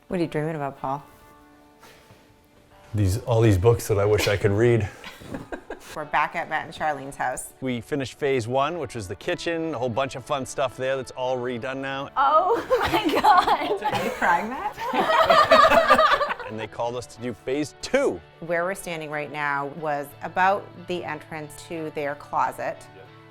What are you dreaming about, Paul? All these books that I wish I could read. We're back at Matt and Charlene's house. We finished phase 1, which was the kitchen, a whole bunch of fun stuff there that's all redone now. Oh my God! Are you crying, Matt? And they called us to do phase 2. Where we're standing right now was about the entrance to their closet.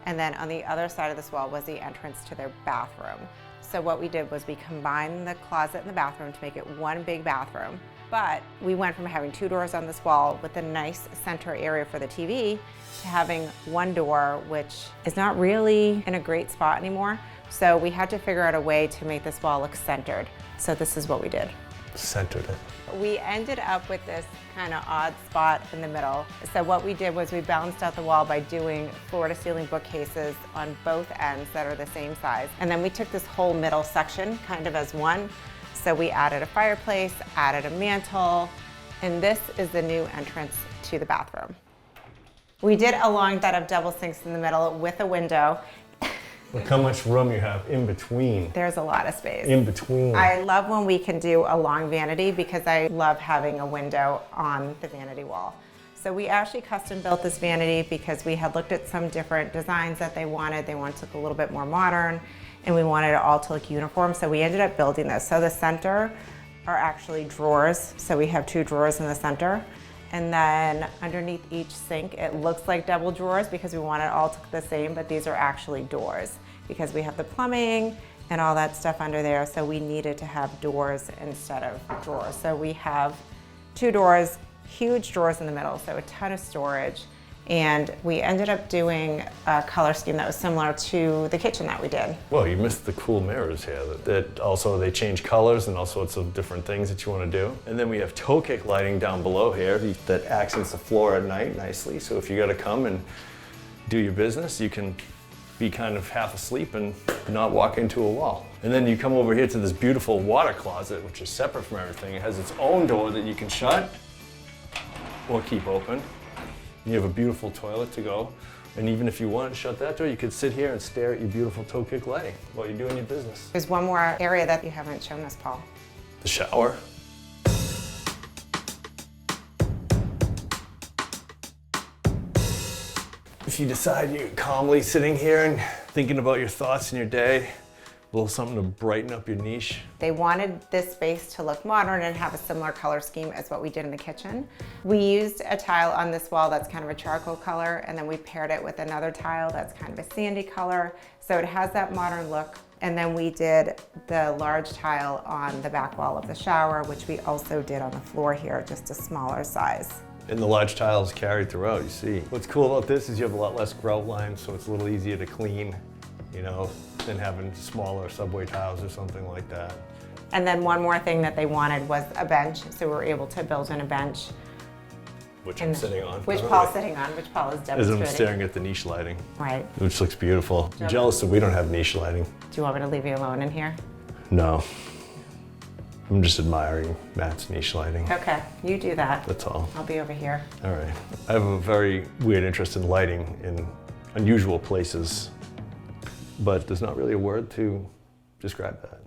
And then on the other side of this wall was the entrance to their bathroom. So what we did was we combined the closet and the bathroom to make it one big bathroom. But we went from having 2 doors on this wall with a nice center area for the TV to having 1 door, which is not really in a great spot anymore. So we had to figure out a way to make this wall look centered. So this is what we did. Centered it. We ended up with this kind of odd spot in the middle. So what we did was we balanced out the wall by doing floor-to-ceiling bookcases on both ends that are the same size. And then we took this whole middle section kind of as one. So we added a fireplace, added a mantle, and this is the new entrance to the bathroom. We did a long bed of double sinks in the middle with a window. Look how much room you have in between. There's a lot of space. In between. I love when we can do a long vanity because I love having a window on the vanity wall. So we actually custom built this vanity because we had looked at some different designs that they wanted. They wanted to look a little bit more modern and we wanted it all to look uniform. So we ended up building this. So the center are actually drawers. So we have 2 drawers in the center. And then underneath each sink, it looks like double drawers because we want it all to look the same, but these are actually doors because we have the plumbing and all that stuff under there. So we needed to have doors instead of drawers. So we have 2 doors, huge drawers in the middle, so a ton of storage. And we ended up doing a color scheme that was similar to the kitchen that we did. Well, you missed the cool mirrors here. That also, they change colors and all sorts of different things that you want to do. And then we have toe kick lighting down below here that accents the floor at night nicely. So if you got to come and do your business, you can be kind of half asleep and not walk into a wall. And then you come over here to this beautiful water closet, which is separate from everything. It has its own door that you can shut or keep open. You have a beautiful toilet to go. And even if you wanted to shut that door, you could sit here and stare at your beautiful toe kick lighting while you're doing your business. There's one more area that you haven't shown us, Paul. The shower. If you decide you're calmly sitting here and thinking about your thoughts in your day, a little something to brighten up your niche. They wanted this space to look modern and have a similar color scheme as what we did in the kitchen. We used a tile on this wall that's kind of a charcoal color, and then we paired it with another tile that's kind of a sandy color. So it has that modern look. And then we did the large tile on the back wall of the shower, which we also did on the floor here, just a smaller size. And the large tile is carried throughout, you see. What's cool about this is you have a lot less grout lines, so it's a little easier to clean, you know, than having smaller subway tiles or something like that. And then one more thing that they wanted was a bench, so we were able to build in a bench. Which I'm sitting on. Which Paul's sitting on, which Paul is demonstrating. As I'm staring at the niche lighting. Right. Which looks beautiful. I'm jealous that we don't have niche lighting. Do you want me to leave you alone in here? No. I'm just admiring Matt's niche lighting. Okay, you do that. That's all. I'll be over here. All right. I have a very weird interest in lighting in unusual places, but there's not really a word to describe that.